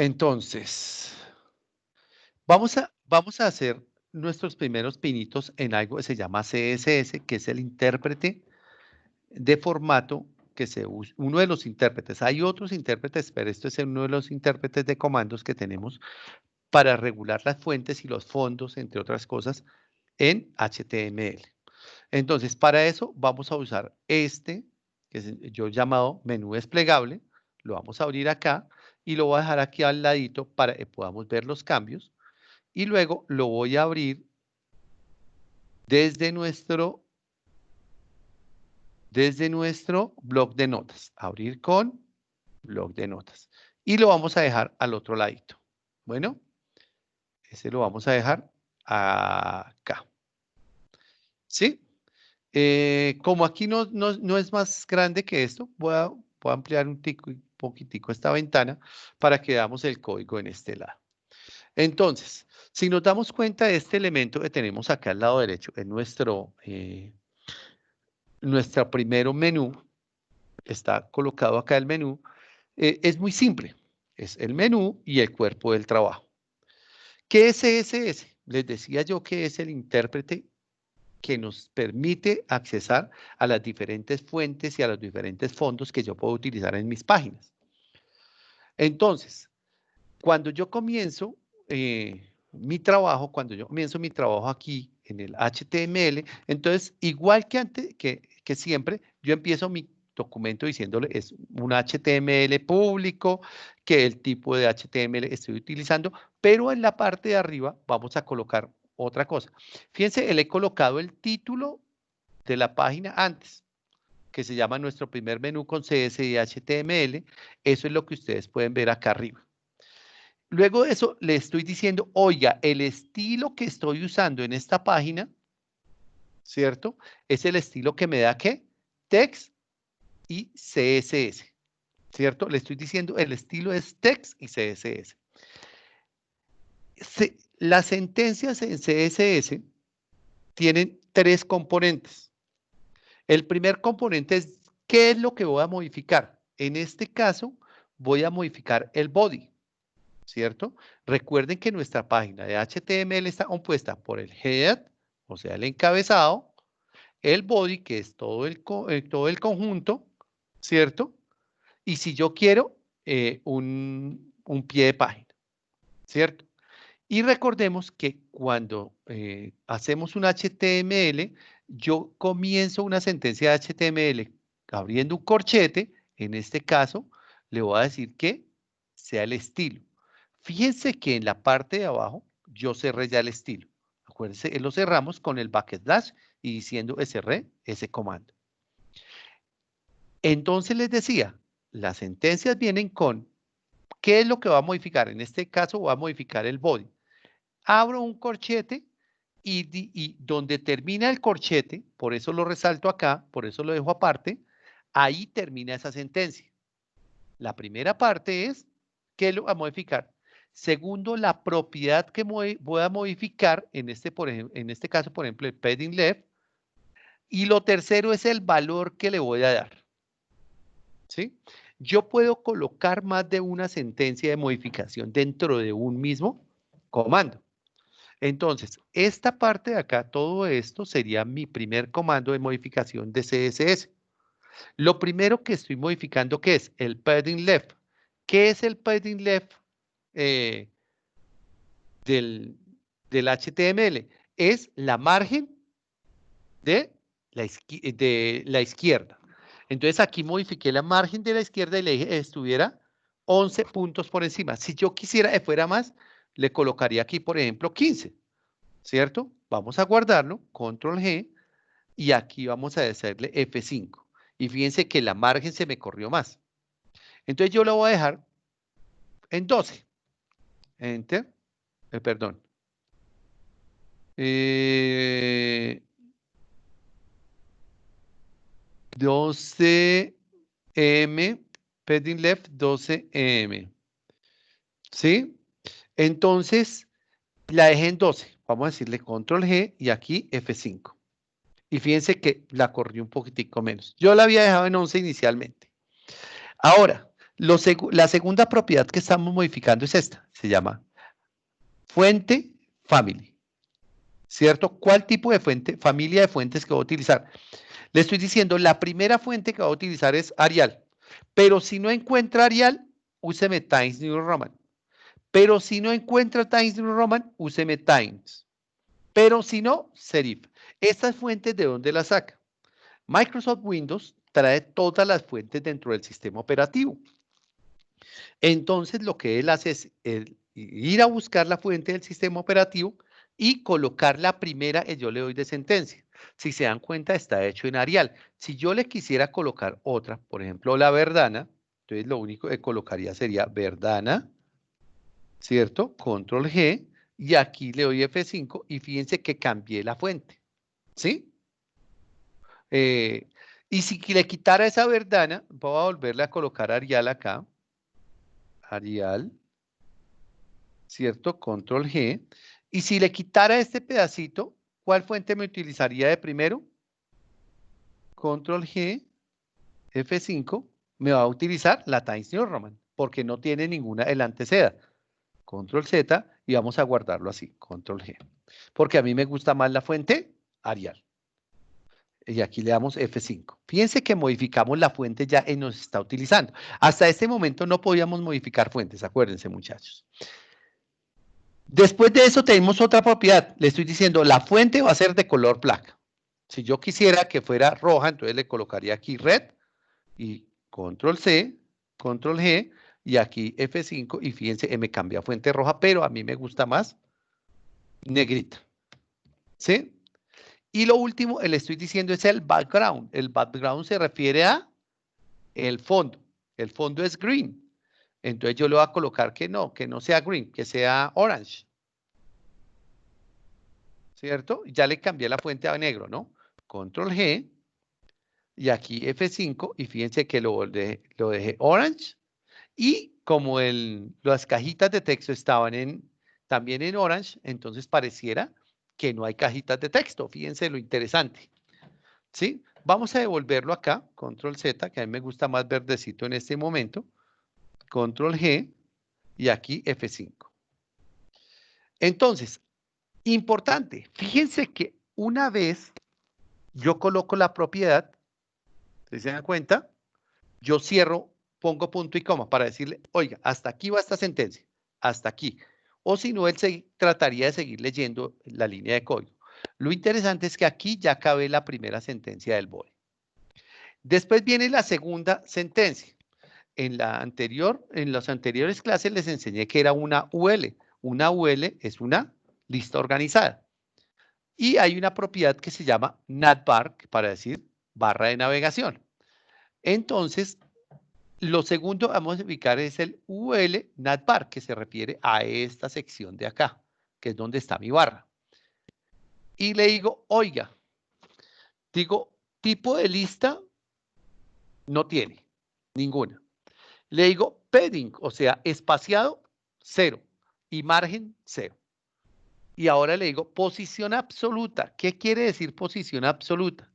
Entonces, vamos a hacer nuestros primeros pinitos en algo que se llama CSS, que es el intérprete de formato que se usa, uno de los intérpretes. Hay otros intérpretes, pero esto es uno de los intérpretes de comandos que tenemos para regular las fuentes y los fondos, entre otras cosas, en HTML. Entonces, para eso vamos a usar este, que es yo llamado menú desplegable. Lo vamos a abrir acá y lo voy a dejar aquí al ladito para que podamos ver los cambios. Y luego lo voy a abrir desde nuestro blog de notas. Abrir con blog de notas. Y lo vamos a dejar al otro ladito. Bueno, ese lo vamos a dejar acá. ¿Sí? Como aquí no es más grande que esto, voy a ampliar un poquitico esta ventana para que veamos el código en este lado. Entonces, si nos damos cuenta de este elemento que tenemos acá al lado derecho, en nuestro primero menú, está colocado acá el menú, es muy simple. Es el menú y el cuerpo del trabajo. ¿Qué es CSS? Les decía yo que es el intérprete que nos permite accesar a las diferentes fuentes y a los diferentes fondos que yo puedo utilizar en mis páginas. Entonces, cuando yo comienzo mi trabajo, aquí en el HTML, entonces, igual que antes, que siempre, yo empiezo mi documento diciéndole es un HTML público, que el tipo de HTML estoy utilizando, pero en la parte de arriba vamos a colocar otra cosa. Fíjense, le he colocado el título de la página antes, que se llama nuestro primer menú con CSS y HTML. Eso es lo que ustedes pueden ver acá arriba. Luego de eso, le estoy diciendo, oiga, el estilo que estoy usando en esta página, ¿cierto? Es el estilo que me da, ¿qué? Text y CSS, ¿cierto? Le estoy diciendo, el estilo es text y CSS. Las sentencias en CSS tienen tres componentes. El primer componente es, ¿qué es lo que voy a modificar? En este caso, voy a modificar el body, ¿cierto? Recuerden que nuestra página de HTML está compuesta por el head, o sea, el encabezado, el body, que es todo el conjunto, ¿cierto? Y si yo quiero un pie de página, ¿cierto? Y recordemos que cuando hacemos un HTML, yo comienzo una sentencia de HTML abriendo un corchete. En este caso, le voy a decir que sea el estilo. Fíjense que en la parte de abajo yo cerré ya el estilo. Acuérdense, lo cerramos con el backslash y diciendo cerré ese comando. Entonces les decía, las sentencias vienen con ¿qué es lo que va a modificar? En este caso voy a modificar el body. Abro un corchete y donde termina el corchete, por eso lo resalto acá, por eso lo dejo aparte, ahí termina esa sentencia. La primera parte es, ¿qué lo va a modificar? Segundo, la propiedad que voy a modificar, en este caso, por ejemplo, el padding left. Y lo tercero es el valor que le voy a dar. ¿Sí? Yo puedo colocar más de una sentencia de modificación dentro de un mismo comando. Entonces, esta parte de acá, todo esto sería mi primer comando de modificación de CSS. Lo primero que estoy modificando, ¿qué es? El padding left. ¿Qué es el padding left del HTML? Es la margen de la izquierda. Entonces, aquí modifiqué la margen de la izquierda y le dije estuviera 11 puntos por encima. Si yo quisiera que fuera más, le colocaría aquí, por ejemplo, 15. ¿Cierto? Vamos a guardarlo, control G, y aquí vamos a hacerle F5. Y fíjense que la margen se me corrió más. Entonces yo lo voy a dejar en 12. Enter. Perdón. 12M, padding left 12M. ¿Sí? Entonces, la dejé en 12. Vamos a decirle control G y aquí F5. Y fíjense que la corrí un poquitico menos. Yo la había dejado en 11 inicialmente. Ahora, La segunda propiedad que estamos modificando es esta, se llama fuente family, ¿cierto? ¿Cuál tipo de fuente? Familia de fuentes que voy a utilizar. Le estoy diciendo, la primera fuente que voy a utilizar es Arial, pero si no encuentra Arial, úseme Times New Roman. Pero si no encuentra Times New Roman, úseme Times. Pero si no, Serif. Estas fuentes, ¿de dónde las saca? Microsoft Windows trae todas las fuentes dentro del sistema operativo. Entonces, lo que él hace es ir a buscar la fuente del sistema operativo y colocar la primera que yo le doy de sentencia. Si se dan cuenta, está hecho en Arial. Si yo le quisiera colocar otra, por ejemplo, la Verdana, entonces lo único que colocaría sería Verdana, ¿cierto? Control G, y aquí le doy F5 y fíjense que cambié la fuente, ¿sí? Y si le quitara esa Verdana, voy a volverle a colocar Arial acá. Arial, ¿cierto? Control G. Y si le quitara este pedacito, ¿cuál fuente me utilizaría de primero? Control G, F5, me va a utilizar la Times New Roman, porque no tiene ninguna el anteceda. Control Z y vamos a guardarlo así, Control G. Porque a mí me gusta más la fuente Arial. Y aquí le damos F5. Fíjense que modificamos la fuente ya y nos está utilizando. Hasta este momento no podíamos modificar fuentes, acuérdense muchachos. Después de eso tenemos otra propiedad. Le estoy diciendo, la fuente va a ser de color placa. Si yo quisiera que fuera roja, entonces le colocaría aquí red y control C, control G y aquí F5 y fíjense, me cambia a fuente roja, pero a mí me gusta más negrita. ¿Sí? Y lo último, le estoy diciendo es el background. El background se refiere a el fondo. El fondo es green. Entonces yo le voy a colocar que no sea green, que sea orange. ¿Cierto? Ya le cambié la fuente a negro, ¿no? Control G y aquí F5 y fíjense que lo dejé orange y como las cajitas de texto estaban también en orange, entonces pareciera que no hay cajitas de texto. Fíjense lo interesante. ¿Sí? Vamos a devolverlo acá, Control Z, que a mí me gusta más verdecito en este momento. Control G y aquí F5. Entonces, importante, fíjense que una vez yo coloco la propiedad, ¿se dan cuenta? Yo cierro, pongo punto y coma para decirle, oiga, hasta aquí va esta sentencia, hasta aquí. O si no, él trataría de seguir leyendo la línea de código. Lo interesante es que aquí ya cabe la primera sentencia del BOE. Después viene la segunda sentencia. En las anteriores clases les enseñé que era una UL. Una UL es una lista organizada. Y hay una propiedad que se llama navbar, para decir barra de navegación. Entonces, lo segundo que vamos a ubicar es el UL navbar, que se refiere a esta sección de acá, que es donde está mi barra. Y le digo, oiga, digo, tipo de lista no tiene ninguna. Le digo padding, o sea, espaciado, 0 y margen, 0. Y ahora le digo posición absoluta. ¿Qué quiere decir posición absoluta?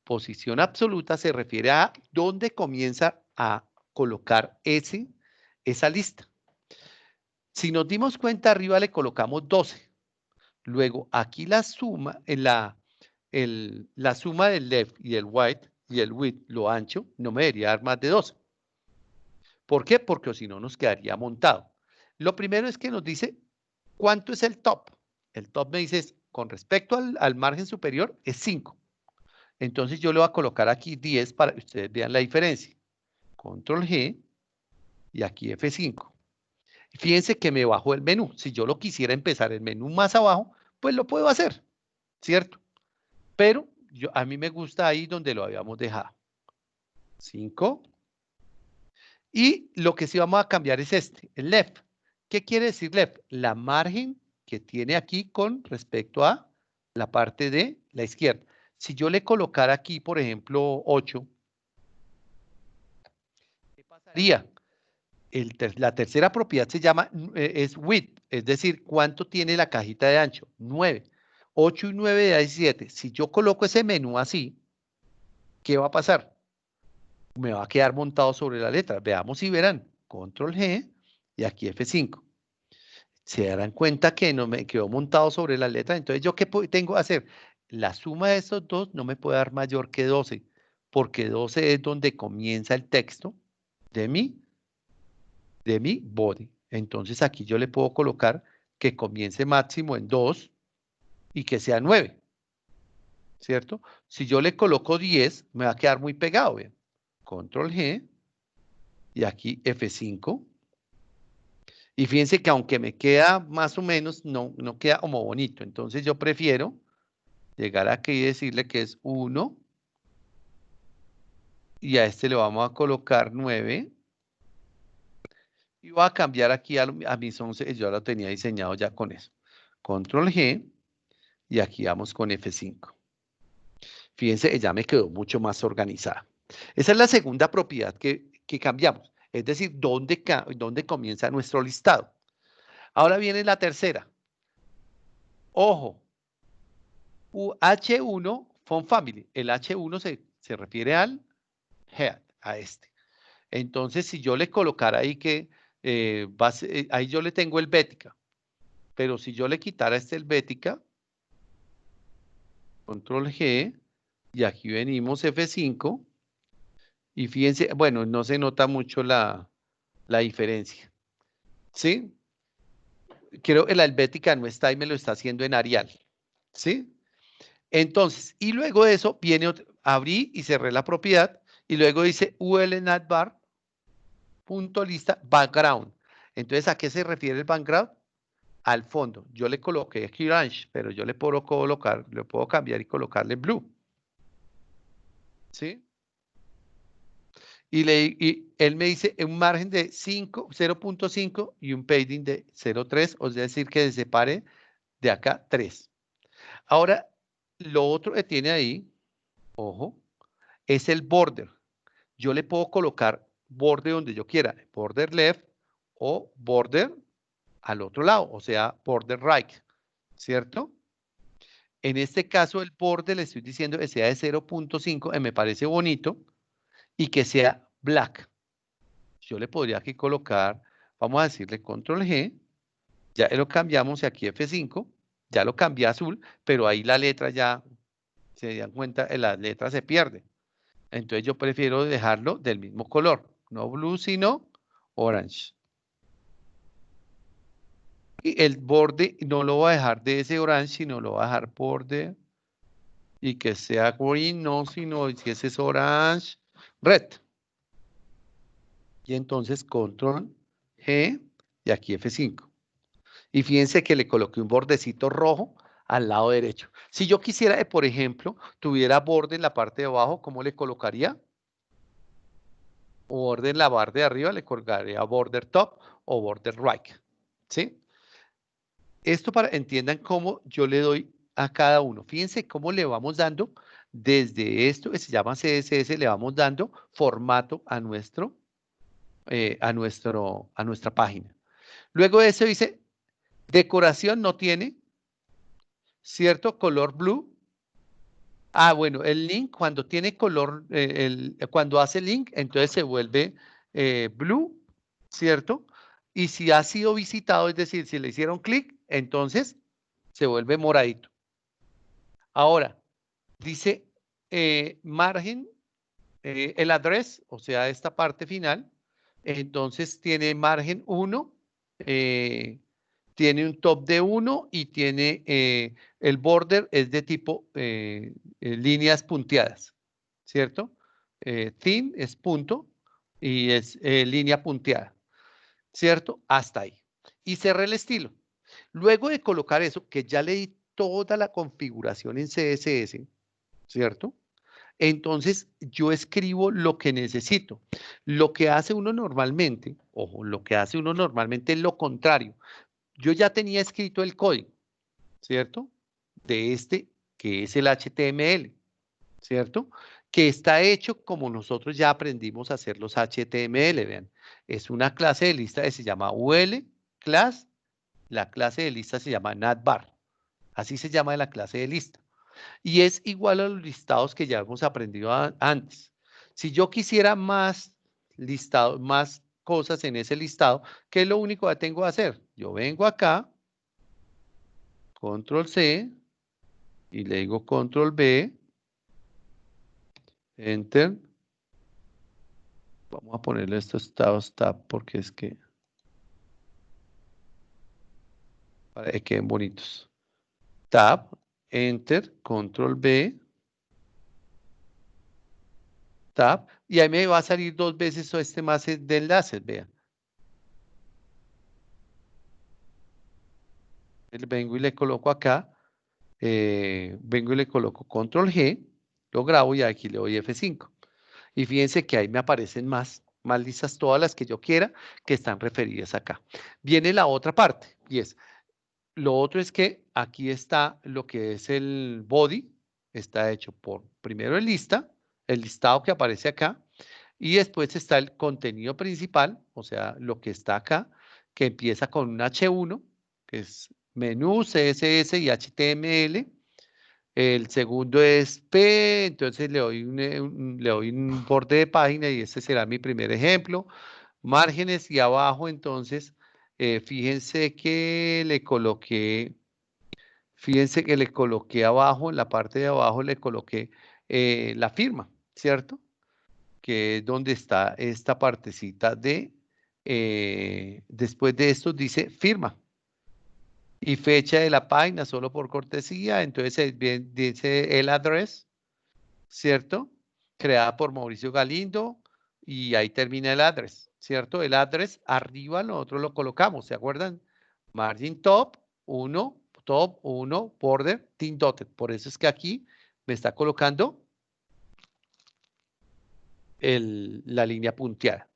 Posición absoluta se refiere a dónde comienza a colocar esa lista. Si nos dimos cuenta, arriba le colocamos 12. Luego, aquí la suma, la suma del left y el right y el width, lo ancho, no me debería dar más de 12. ¿Por qué? Porque si no nos quedaría montado. Lo primero es que nos dice cuánto es el top. El top me dice, con respecto al margen superior, es 5. Entonces yo le voy a colocar aquí 10 para que ustedes vean la diferencia. Control G y aquí F5. Fíjense que me bajó el menú. Si yo lo quisiera empezar el menú más abajo, pues lo puedo hacer, ¿cierto? Pero a mí me gusta ahí donde lo habíamos dejado. 5. Y lo que sí vamos a cambiar es el left. ¿Qué quiere decir left? La margen que tiene aquí con respecto a la parte de la izquierda. Si yo le colocara aquí, por ejemplo, 8, ¿qué pasaría? La tercera propiedad se llama, es width, es decir, ¿cuánto tiene la cajita de ancho? 9. 8 y 9 da 17. Si yo coloco ese menú así, ¿qué va a pasar? Me va a quedar montado sobre la letra. Veamos si verán. control G y aquí F5. Se darán cuenta que no me quedó montado sobre la letra. Entonces, ¿yo qué tengo que hacer? La suma de estos dos no me puede dar mayor que 12, porque 12 es donde comienza el texto de mi body. Entonces, aquí yo le puedo colocar que comience máximo en 2 y que sea 9, ¿cierto? Si yo le coloco 10, me va a quedar muy pegado, ¿bien? Control G y aquí F5. Y fíjense que aunque me queda más o menos, no queda como bonito. Entonces yo prefiero llegar aquí y decirle que es 1 y a este le vamos a colocar 9 y voy a cambiar aquí a mis 11, yo lo tenía diseñado ya con eso. Control G y aquí vamos con F5. Fíjense, ya me quedó mucho más organizada. Esa es la segunda propiedad que cambiamos, es decir, dónde comienza nuestro listado. Ahora viene la tercera. Ojo, H1 Font Family. El H1 se refiere al head, a este. Entonces, si yo le colocara ahí que ahí yo le tengo Helvética, pero si yo le quitara este Helvética, control G, y aquí venimos F5, y fíjense, bueno, no se nota mucho la diferencia, ¿sí? Creo que la Helvética no está y me lo está haciendo en Arial, ¿sí? Entonces, y luego de eso viene, abrí y cerré la propiedad, y luego dice ulnavbar, punto lista, background. Entonces, ¿a qué se refiere el background? Al fondo. Yo le coloqué aquí orange, pero yo le puedo colocar, le puedo cambiar y colocarle blue. ¿Sí? Y él me dice un margen de 0.5 y un padding de 0.3, o sea, decir que se separe de acá 3. Ahora, lo otro que tiene ahí, ojo, es el border. Yo le puedo colocar border donde yo quiera, border left o border al otro lado, o sea, border right, ¿cierto? En este caso, el border le estoy diciendo que sea de 0.5, me parece bonito, y que sea black. Yo le podría aquí colocar, vamos a decirle control G, ya lo cambiamos y aquí F5, ya lo cambié a azul, pero ahí la letra ya, se dan cuenta, la letra se pierde. Entonces yo prefiero dejarlo del mismo color, no blue, sino orange. Y el borde no lo voy a dejar de ese orange, sino lo voy a dejar borde y que sea green, no, sino si ese es orange, red. Y entonces control G y aquí F5. Y fíjense que le coloqué un bordecito rojo al lado derecho. Si yo quisiera que, por ejemplo, tuviera borde en la parte de abajo, ¿cómo le colocaría? O borde en la barra de arriba, le colocaría border top o border right. ¿Sí? Esto para entiendan cómo yo le doy a cada uno. Fíjense cómo le vamos dando desde esto que se llama CSS, le vamos dando formato a nuestra página. Luego de eso dice, decoración no tiene, ¿cierto? Color blue. Ah, bueno, el link cuando tiene color, cuando hace link, entonces se vuelve blue, ¿cierto? Y si ha sido visitado, es decir, si le hicieron clic, entonces se vuelve moradito. Ahora, dice margen, el address, o sea, esta parte final, entonces tiene margen 1, tiene un top de 1 y tiene el border es de tipo líneas punteadas, ¿cierto? Thin es punto y es línea punteada, ¿cierto? Hasta ahí. Y cerré el estilo. Luego de colocar eso, que ya le di toda la configuración en CSS, ¿cierto? Entonces yo escribo lo que necesito. Lo que hace uno normalmente, ojo, lo que hace uno normalmente es lo contrario. Yo ya tenía escrito el código, ¿cierto? De este, que es el HTML, ¿cierto? Que está hecho como nosotros ya aprendimos a hacer los HTML, vean. Es una clase de lista que se llama UL class, la clase de lista se llama navbar, así se llama la clase de lista. Y es igual a los listados que ya hemos aprendido antes. Si yo quisiera más listados, más cosas en ese listado, ¿qué es lo único que tengo que hacer? Yo vengo acá, control C, y le digo control B, enter. Vamos a ponerle estos estados tab porque es que para que queden bonitos. Tab, enter, control B, tab, y ahí me va a salir dos veces este más de enlaces, vean. Vengo y le coloco acá, vengo y le coloco control G, lo grabo y aquí le doy F5. Y fíjense que ahí me aparecen más listas todas las que yo quiera que están referidas acá. Viene la otra parte y es, lo otro es que aquí está lo que es el body, está hecho por primero el lista, el listado que aparece acá, y después está el contenido principal, o sea, lo que está acá, que empieza con un H1, que es menú, CSS y HTML. El segundo es P, entonces le doy un borde de página y este será mi primer ejemplo. Márgenes y abajo, entonces, fíjense que le coloqué abajo, en la parte de abajo le coloqué la firma, ¿cierto? Que es donde está esta partecita después de esto dice firma y fecha de la página solo por cortesía, entonces dice el address, ¿cierto? Creada por Mauricio Galindo y ahí termina el address, ¿cierto? El address arriba nosotros lo colocamos, ¿se acuerdan? Margin top 1, top 1, border, team dotted. Por eso es que aquí me está colocando la línea punteada.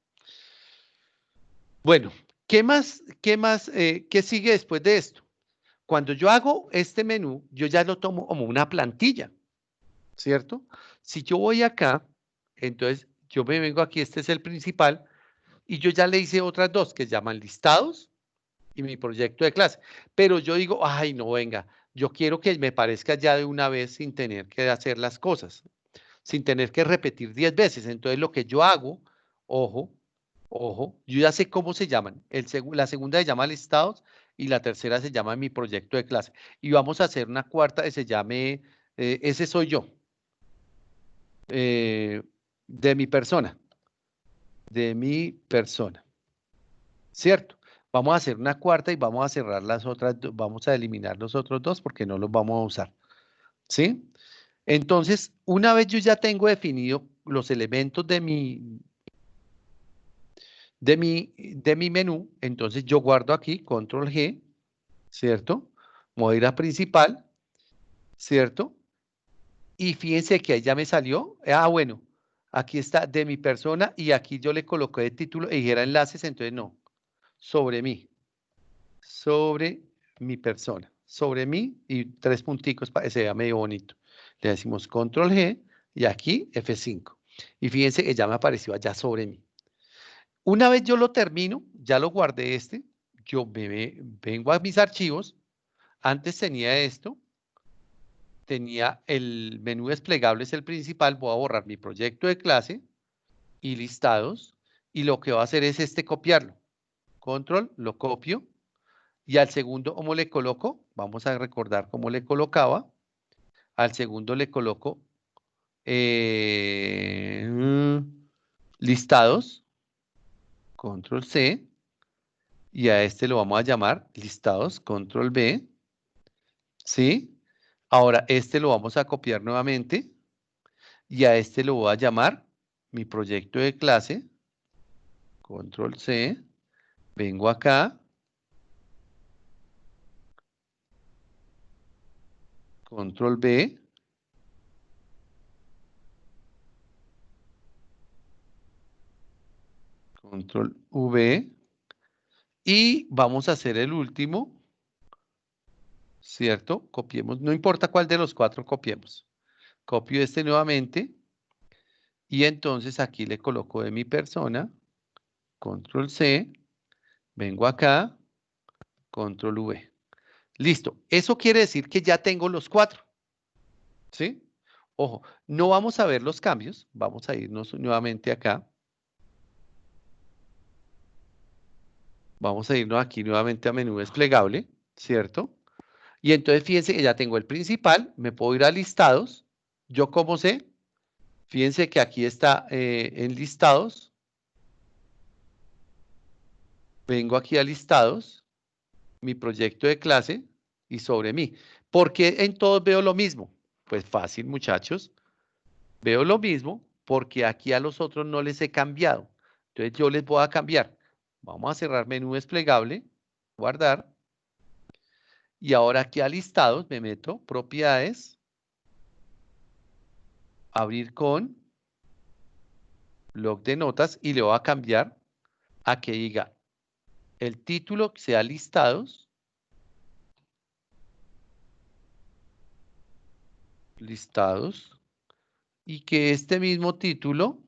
Bueno, qué sigue después de esto? Cuando yo hago este menú, yo ya lo tomo como una plantilla, ¿cierto? Si yo voy acá, entonces yo me vengo aquí, este es el principal, y yo ya le hice otras dos que se llaman listados y mi proyecto de clase. Pero yo digo, ay, no, venga, yo quiero que me parezca ya de una vez sin tener que hacer las cosas, sin tener que repetir 10 veces. Entonces lo que yo hago, ojo, ojo, yo ya sé cómo se llaman. La segunda se llama listados y la tercera se llama mi proyecto de clase. Y vamos a hacer una cuarta que se llame, ese soy yo, eh, de mi persona, de mi persona, ¿cierto? Vamos a hacer una cuarta y vamos a cerrar las otras, vamos a eliminar los otros dos porque no los vamos a usar, ¿sí? Entonces, una vez yo ya tengo definido los elementos de mi menú, entonces yo guardo aquí, control G, ¿cierto? Me voy a ir a principal, ¿cierto? Y fíjense que ahí ya me salió, bueno, aquí está de mi persona y aquí yo le coloqué de título y dijera enlaces, entonces no, sobre mí, sobre mi persona, sobre mí y tres punticos para que se vea medio bonito. Le decimos control G y aquí F5. Y fíjense que ya me apareció allá sobre mí. Una vez yo lo termino, ya lo guardé yo vengo a mis archivos, antes tenía esto, tenía el menú desplegable, es el principal, voy a borrar mi proyecto de clase y listados, y lo que voy a hacer es copiarlo. Control, lo copio, y al segundo, ¿cómo le coloco? Vamos a recordar cómo le colocaba. Al segundo le coloco listados, control C, y a este lo vamos a llamar listados, control B, ¿sí? Ahora lo vamos a copiar nuevamente y a lo voy a llamar mi proyecto de clase, control C, vengo acá, control B, control V, y vamos a hacer el último, ¿cierto? Copiemos, no importa cuál de los cuatro copiemos. Copio nuevamente y entonces aquí le coloco de mi persona, control C, vengo acá, control V. Listo, eso quiere decir que ya tengo los cuatro, ¿sí? Ojo, no vamos a ver los cambios, vamos a irnos nuevamente acá. Vamos a irnos aquí nuevamente a menú desplegable, ¿cierto? Y entonces fíjense que ya tengo el principal, me puedo ir a listados. ¿Yo cómo sé? Fíjense que aquí está en listados. Vengo aquí a listados, mi proyecto de clase y sobre mí. ¿Por qué en todos veo lo mismo? Pues fácil, muchachos. Veo lo mismo porque aquí a los otros no les he cambiado. Entonces yo les voy a cambiar. Vamos a cerrar menú desplegable, guardar. Y ahora aquí a listados me meto, propiedades, abrir con, blog de notas y le voy a cambiar a que diga el título que sea listados, listados, y que este mismo título,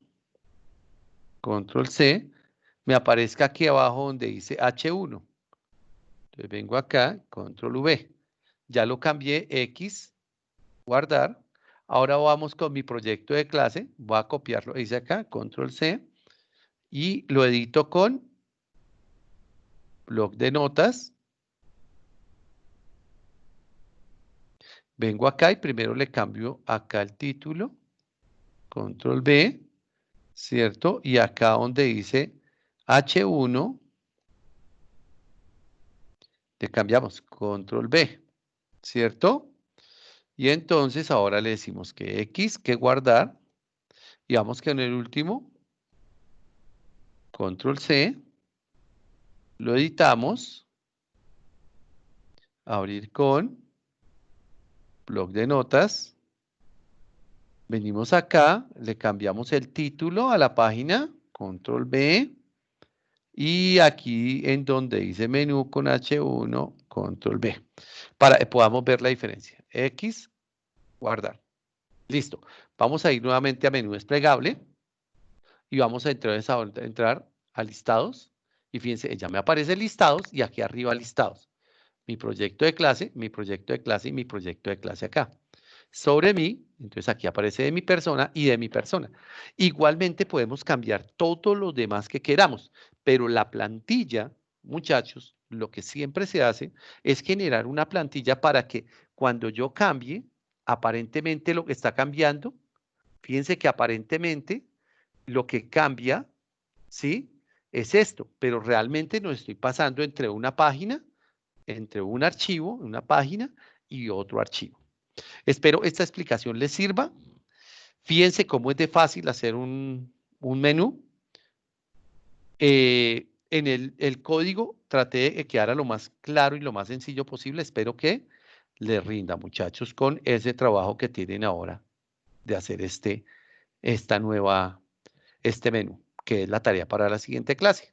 control C, me aparezca aquí abajo donde dice H1. Entonces vengo acá, control V. Ya lo cambié, X, guardar. Ahora vamos con mi proyecto de clase. Voy a copiarlo, dice acá, control C. Y lo edito con bloc de notas. Vengo acá y primero le cambio acá el título. Control V, ¿cierto? Y acá donde dice H1, le cambiamos control V, ¿cierto? Y entonces ahora le decimos que X, que guardar. Y vamos con el último, control C. Lo editamos. Abrir con bloc de notas. Venimos acá, le cambiamos el título a la página, control B. Y aquí en donde dice menú con H1, control B. Para que podamos ver la diferencia. X, guardar. Listo. Vamos a ir nuevamente a menú desplegable y vamos a entrar a listados. Y fíjense, ya me aparece listados y aquí arriba listados. Mi proyecto de clase, mi proyecto de clase y mi proyecto de clase acá. Sobre mí, entonces aquí aparece de mi persona y de mi persona. Igualmente podemos cambiar todo lo demás que queramos, pero la plantilla, muchachos, lo que siempre se hace es generar una plantilla para que cuando yo cambie, aparentemente lo que está cambiando, fíjense que aparentemente lo que cambia, ¿sí? Es esto, pero realmente no estoy pasando entre un archivo, una página y otro archivo. Espero esta explicación les sirva. Fíjense cómo es de fácil hacer un menú. En el código traté de que quedara lo más claro y lo más sencillo posible. Espero que les rinda, muchachos, con ese trabajo que tienen ahora de hacer este menú, que es la tarea para la siguiente clase.